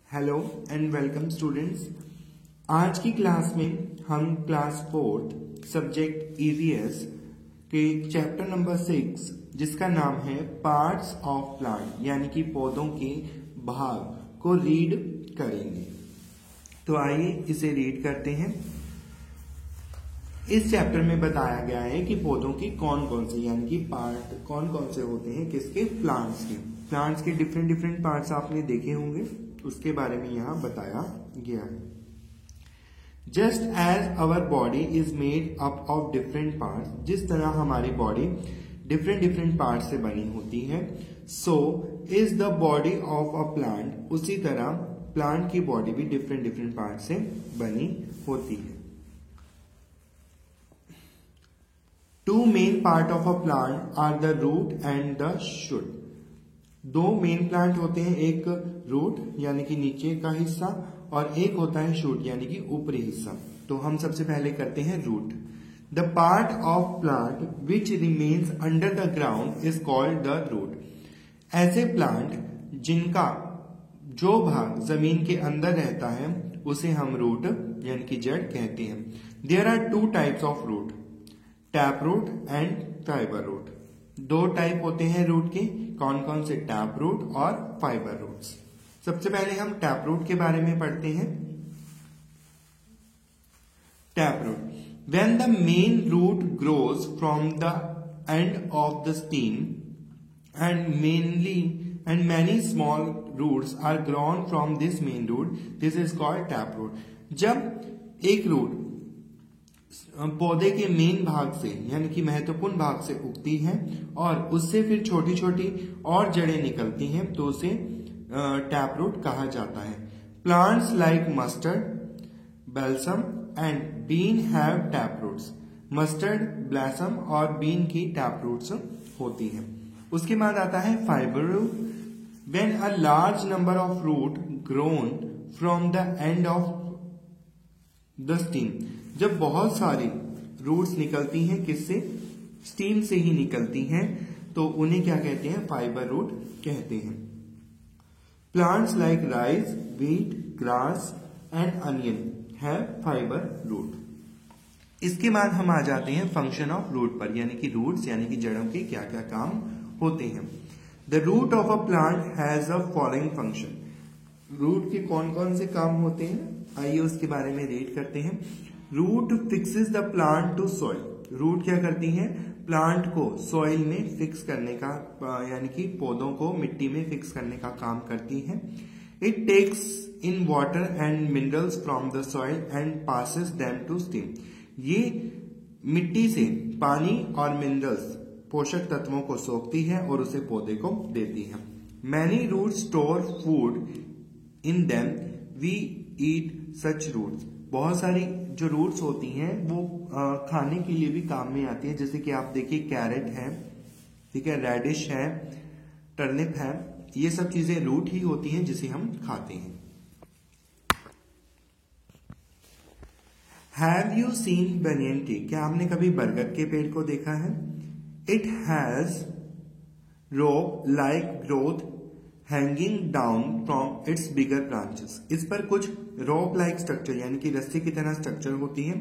Hello and welcome students. आज की class में हम क्लास 4 सब्जेक्ट ईवीएस के चैप्टर नंबर 6 जिसका नाम है पार्ट्स ऑफ प्लांट यानी कि पौधों के भाग को रीड करेंगे। तो आइए इसे रीड करते हैं। इस चैप्टर में बताया गया है कि पौधों के कौन कौन से यानी कि पार्ट कौन कौन से होते हैं, किसके, प्लांट्स के डिफरेंट पार्ट्स आपने देखे होंगे, उसके बारे में यहाँ बताया गया है। Just as our body is made up of different parts, जिस तरह हमारी बॉडी डिफरेंट पार्ट से बनी होती है, so is the body of a plant, उसी तरह प्लांट की बॉडी भी डिफरेंट पार्ट से बनी होती है। Two main part of a plant are the root and the shoot. दो मेन प्लांट होते हैं, एक रूट यानी कि नीचे का हिस्सा और एक होता है शूट यानी कि ऊपरी हिस्सा। तो हम सबसे पहले करते हैं root. The part of plant which remains under the ground is called the root. ऐसे प्लांट जिनका जो भाग जमीन के अंदर रहता है उसे हम रूट यानी कि जड़ कहते हैं। There are two types of root, tap root and fibre root. दो टाइप होते हैं रूट के, कौन कौन से, टैप रूट और फाइबर रूट्स। सबसे पहले हम टैप रूट के बारे में पढ़ते हैं। Tap root, when the main root grows from the end of the stem and many small roots are grown from this main root, this is called tap root। जब एक रूट पौधे के main भाग से यानी कि महत्वपूर्ण भाग से उगती है और उससे फिर छोटी छोटी और जड़ें निकलती हैं तो उसे टैप रूट कहा जाता है। Plants like mustard, balsam and bean have tap roots. Mustard, blossom और बीन की टैप रूट्स होती हैं। उसके बाद आता है fibre root. When a large number of root grown from the end of the stem, जब बहुत सारी रूट्स निकलती हैं, किससे, स्टीम से ही निकलती हैं, तो उन्हें क्या कहते हैं, फाइबर रूट कहते हैं। Plants like rice, wheat, grass and onion have fibre root. इसके बाद हम आ जाते हैं फंक्शन ऑफ रूट पर, यानी कि रूट्स यानी कि जड़ों के क्या क्या काम होते हैं। The root of a plant has a following function. Root के कौन कौन से काम होते हैं, आइए उसके बारे में रीड करते हैं। Root fixes the plant to soil. Root क्या करती है, प्लांट को सॉइल में फिक्स करने का यानी कि पौधों को मिट्टी में फिक्स करने का काम करती है। It takes in water and minerals from the soil and passes them to stem. ये मिट्टी से पानी और मिनरल्स, पोषक तत्वों को सोखती है और उसे पौधे को देती है। Many roots store food in them, we eat such roots. बहुत सारी जो रूट्स होती हैं वो खाने के लिए भी काम में आती है। जैसे कि आप देखिए कैरेट है, ठीक है, रेडिश है, टर्निप है, ये सब चीजें रूट ही होती हैं जिसे हम खाते हैं। Have you seen banyan tree? क्या आपने कभी बरगद के पेड़ को देखा है? It has rope like growth hanging down from its bigger branches. इस पर कुछ रोप लाइक स्ट्रक्चर यानी कि रस्सी की तरह स्ट्रक्चर होती है।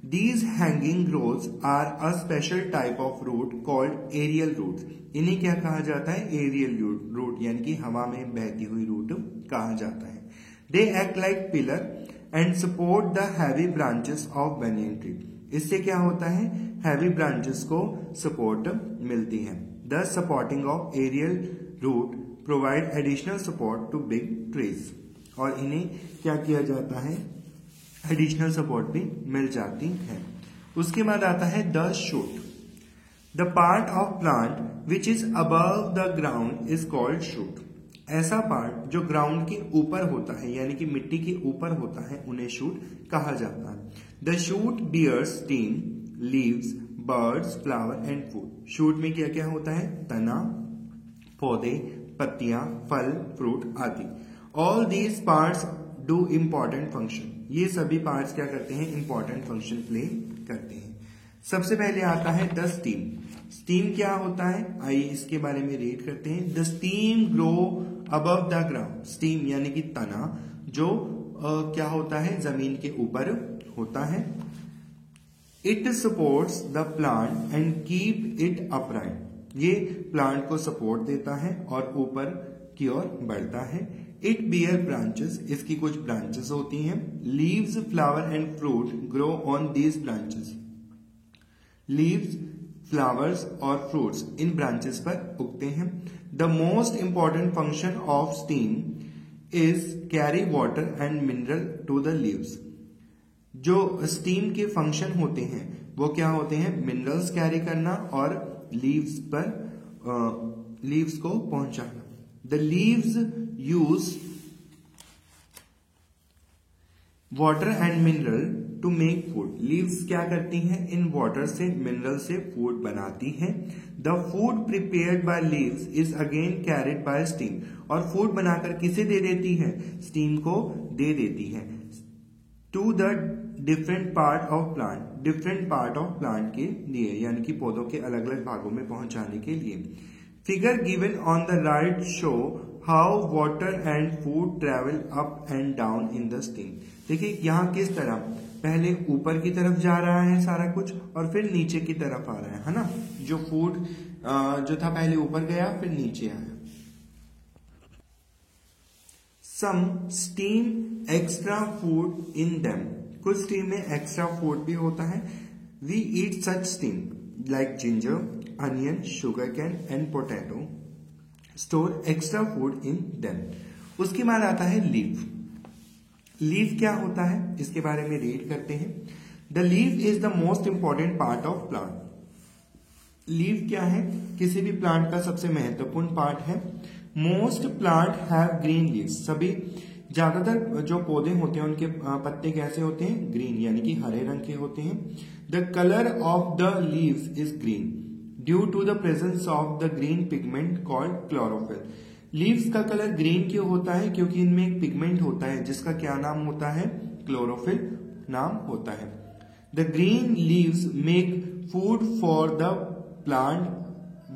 These hanging growths are a special type of root called aerial roots. इन्हें क्या कहा जाता है, एरियल रूट यानी कि हवा में बहती हुई रूट कहा जाता है। They act like pillar and support the heavy branches of banyan tree. इससे क्या होता है, हैवी ब्रांचेस को सपोर्ट मिलती है। The supporting of aerial root provide additional support to big trees. और इन्हें क्या किया जाता है, एडिशनल सपोर्ट भी मिल जाती है। उसके बाद आता है the shoot. The part of plant which is above the ground is called shoot. ऐसा पार्ट जो ग्राउंड के ऊपर होता है यानी कि मिट्टी के ऊपर होता है उन्हें शूट कहा जाता है। The shoot bears stem, leaves, birds, flower and food. Shoot में क्या क्या होता है, तना, पौधे, पत्तियां, फल, फ्रूट आदि। All these parts do important function. ये सभी पार्ट्स क्या करते हैं, इंपॉर्टेंट फंक्शन प्ले करते हैं। सबसे पहले आता है द स्टीम। स्टीम क्या होता है, आइए इसके बारे में रीड करते हैं। The steam grow above the ground, steam यानी कि तना जो क्या होता है, जमीन के ऊपर होता है। It supports the plant and keep it upright, ये प्लांट को सपोर्ट देता है और ऊपर की ओर बढ़ता है। इट बियर ब्रांचेस, इसकी कुछ ब्रांचेस होती हैं। Leaves, flower and fruit grow on these branches, leaves, flowers और फ्रूट्स इन ब्रांचेस पर उगते हैं। The most important function of stem is carry water and mineral to the leaves, जो स्टीम के फंक्शन होते हैं वो क्या होते हैं, मिनरल्स कैरी करना और लीव्स पर लीव्स को पहुंचाना। The leaves use water and mineral to make food, leaves क्या करती हैं, इन वाटर से मिनरल से फूड बनाती हैं। The food prepared by leaves is again carried by stem, और फूड बनाकर किसे दे देती है, स्टीम को दे देती है। To the different part of plant, different part of plant के लिए, यानी कि पौधों के अलग अलग भागों में पहुंचाने के लिए। Figure given on the right show how water and food travel up and down in the steam. देखिए यहाँ किस तरह पहले ऊपर की तरफ जा रहा है सारा कुछ और फिर नीचे की तरफ आ रहा है ना, जो फूड जो था पहले ऊपर गया फिर नीचे आया। Some stem extra food in them, कुछ स्टीम में एक्स्ट्रा फूड भी होता है। We eat such stem like ginger, onion, sugarcane and potato store extra food in them. उसके बाद आता है लीफ। लीफ क्या होता है इसके बारे में रीड करते हैं। The leaf is the most important part of plant. Leaf क्या है, किसी भी प्लांट का सबसे महत्वपूर्ण पार्ट है। Most plant have green leaves, सभी ज्यादातर जो पौधे होते हैं उनके पत्ते कैसे होते हैं, ग्रीन यानी कि हरे रंग के होते हैं। The colour of the leaves is green due to the presence of the green pigment called chlorophyll. Leaves का कलर ग्रीन क्यों होता है, क्योंकि इनमें एक पिगमेंट होता है जिसका क्या नाम होता है, क्लोरोफिल नाम होता है। The green leaves make food for the plant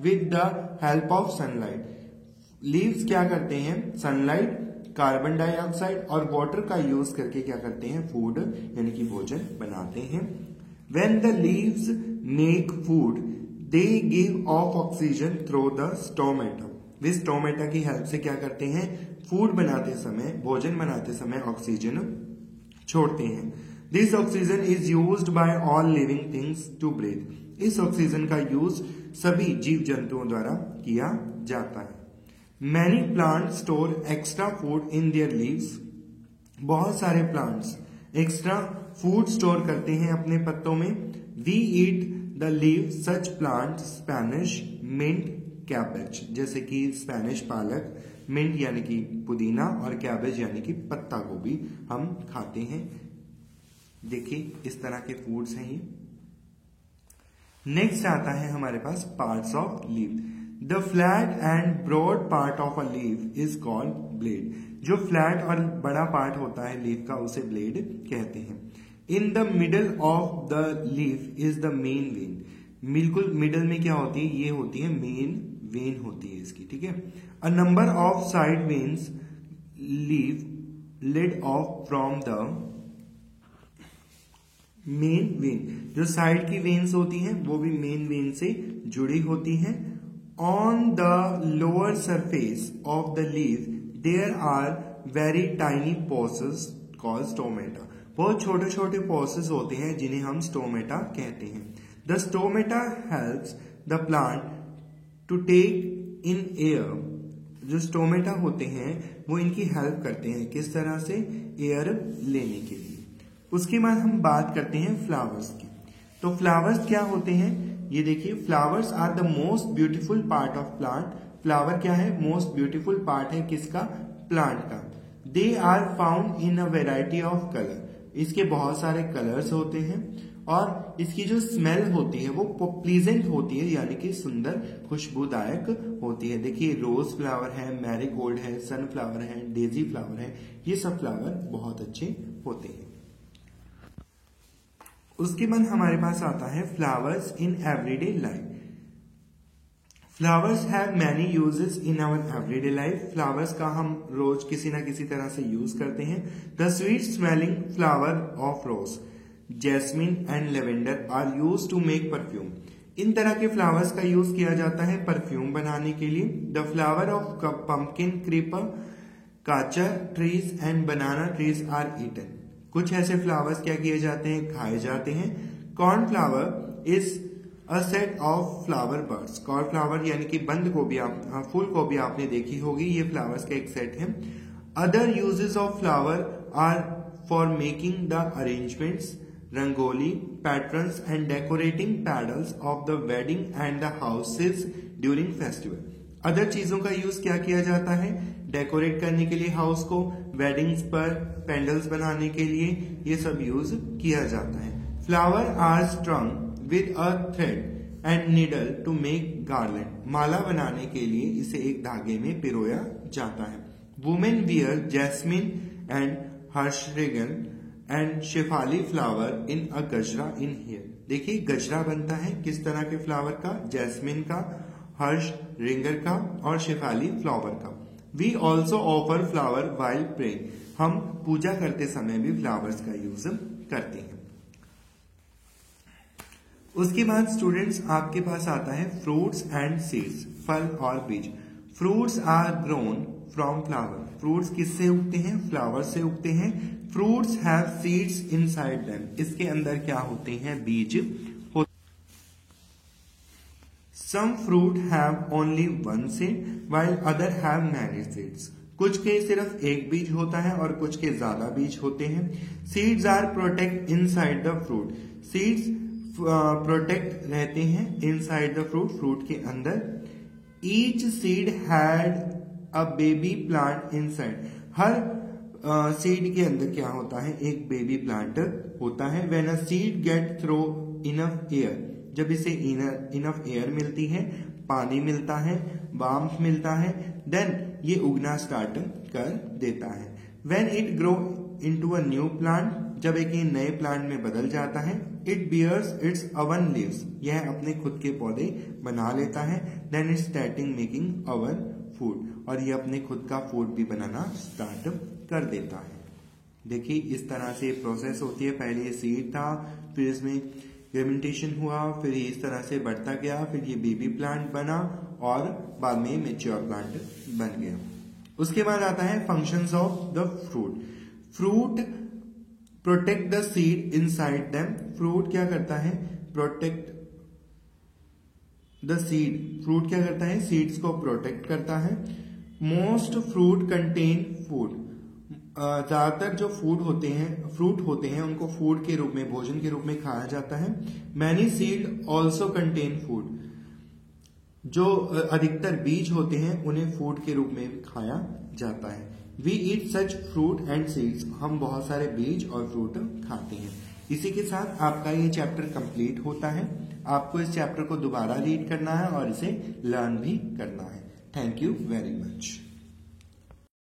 with the help of sunlight. Leaves क्या करते हैं, सनलाइट, कार्बन डाइऑक्साइड और वाटर का यूज करके क्या करते हैं, फूड यानी कि भोजन बनाते हैं। When the leaves make food, they give off oxygen through the stomata. Way stomata की हेल्प से क्या करते हैं, फूड बनाते समय, भोजन बनाते समय ऑक्सीजन छोड़ते हैं। This oxygen is used by all living things to breathe. इस ऑक्सीजन का यूज सभी जीव जंतुओं द्वारा किया जाता है। Many plant store extra food in their leaves. बहुत सारे प्लांट्स एक्स्ट्रा फूड स्टोर करते हैं अपने पत्तों में। We eat the leaf such plant spinach mint cabbage, जैसे कि स्पेनिश पालक, मिंट यानी कि पुदीना और कैबेज यानी कि पत्ता गोभी हम खाते हैं। देखिए इस तरह के फूड्स हैं ये। नेक्स्ट आता है हमारे पास parts of leaf. The flat and broad part of a leaf is called blade. जो फ्लैट और बड़ा पार्ट होता है लीफ का उसे ब्लेड कहते हैं। In the middle of the leaf is the main vein. बिल्कुल मिडल में क्या होती है, ये होती है मेन वेन होती है इसकी, ठीक है। A number of side veins leave laid off from the main vein. जो साइड की वेन्स होती हैं वो भी मेन वेन से जुड़ी होती हैं। On the lower surface of the leaf there are very tiny pores called stomata. बहुत छोटे छोटे पोसेस होते हैं जिन्हें हम स्टोमेटा कहते हैं। The stomata helps the plant to take in air. जो स्टोमेटा होते हैं वो इनकी हेल्प करते हैं, किस तरह से, एयर लेने के लिए। उसके बाद हम बात करते हैं फ्लावर्स की। तो फ्लावर्स क्या होते हैं, ये देखिए, flowers are the most beautiful part of plant. Flower क्या है, मोस्ट ब्यूटीफुल पार्ट है किसका, प्लांट का। They are found in a variety of colour. इसके बहुत सारे कलर्स होते हैं और इसकी जो स्मेल होती है वो प्लीजेंट होती है, यानी कि सुंदर खुशबूदायक होती है। देखिए रोज फ्लावर है, मैरीगोल्ड है, सनफ्लावर है, डेजी फ्लावर है, ये सब फ्लावर बहुत अच्छे होते हैं। उसके बाद हमारे पास आता है flowers in everyday life. Flowers have many uses in our everyday life. Flowers का हम रोज किसी ना किसी तरह से यूज करते हैं। The sweet smelling flower of rose, jasmine and lavender are use to make perfume. इन तरह के फ्लावर्स का यूज किया जाता है परफ्यूम बनाने के लिए। The flower of pumpkin creeper, काचा trees and banana trees are eaten. कुछ ऐसे फ्लावर्स क्या किए जाते हैं, खाए जाते हैं। Cornflour is a set of flower birds. Cornflour यानी कि बंद गोभी, फूल गोभी आपने देखी होगी, ये फ्लावर्स का एक सेट है। Other uses of flower are for making the arrangements, rangoli, patterns and decorating pandals of the wedding and the houses during festival. Other चीजों का यूज क्या किया जाता है, डेकोरेट करने के लिए हाउस को, वेडिंग्स पर पेंडल्स बनाने के लिए, ये सब यूज किया जाता है। Flower are strung with a thread and needle to make garland. माला बनाने के लिए इसे एक धागे में पिरोया जाता है। Women wear jasmine and harsingar and shefali flower in a gajra in hair. देखिए गजरा बनता है किस तरह के फ्लावर का, जैस्मिन का, हर्ष रिंगर का और शेफाली फ्लावर का। We also offer flower while praying. हम पूजा करते समय भी फ्लावर्स का यूज करते हैं। उसके बाद स्टूडेंट्स आपके पास आता है फ्रूट्स एंड सीड्स, फल और बीज। Fruits are grown from flower. Fruits किससे उगते हैं, फ्लावर से उगते हैं। Fruits have seeds inside them. इसके अंदर क्या होते हैं, बीज। Some fruit have only one seed while other have many seeds. कुछ के सिर्फ एक बीज होता है और कुछ के ज्यादा बीज होते हैं। Seeds are protect inside the fruit. Seeds protect रहते हैं इनसाइड द फ्रूट, फ्रूट के अंदर। Each seed had a baby plant inside. हर सीड के अंदर क्या होता है, एक बेबी प्लांट होता है। When a seed get throw enough air, जब इसे इनफ एयर मिलती है, पानी मिलता है, वार्मथ मिलता है, देन ये उगना स्टार्ट कर देता है। When it grow into a new plant, जब एक नए प्लांट में बदल जाता है, it bears its own leaves. यह अपने खुद के पौधे बना लेता है। Then it starting making own food, और ये अपने खुद का फूड भी बनाना स्टार्ट कर देता है। देखिए इस तरह से प्रोसेस होती है। पहले ये सीड था, फिर इसमें फर्मेंटेशन हुआ, फिर ये इस तरह से बढ़ता गया, फिर ये बेबी प्लांट बना और बाद में मैच्योर प्लांट बन गया। उसके बाद आता है functions of the fruit. Fruit protect the seed inside them. Fruit क्या करता है, प्रोटेक्ट द सीड। फ्रूट क्या करता है, सीड्स को प्रोटेक्ट करता है। Most fruit contain food. ज्यादातर जो फ्रूट होते हैं उनको फूड के रूप में, भोजन के रूप में खाया जाता है। Many seed also contain food. जो अधिकतर बीज होते हैं उन्हें फूड के रूप में खाया जाता है। We eat such fruit and seeds. हम बहुत सारे बीज और फ्रूट खाते हैं। इसी के साथ आपका ये चैप्टर कंप्लीट होता है। आपको इस चैप्टर को दोबारा रीड करना है और इसे लर्न भी करना है। Thank you very much.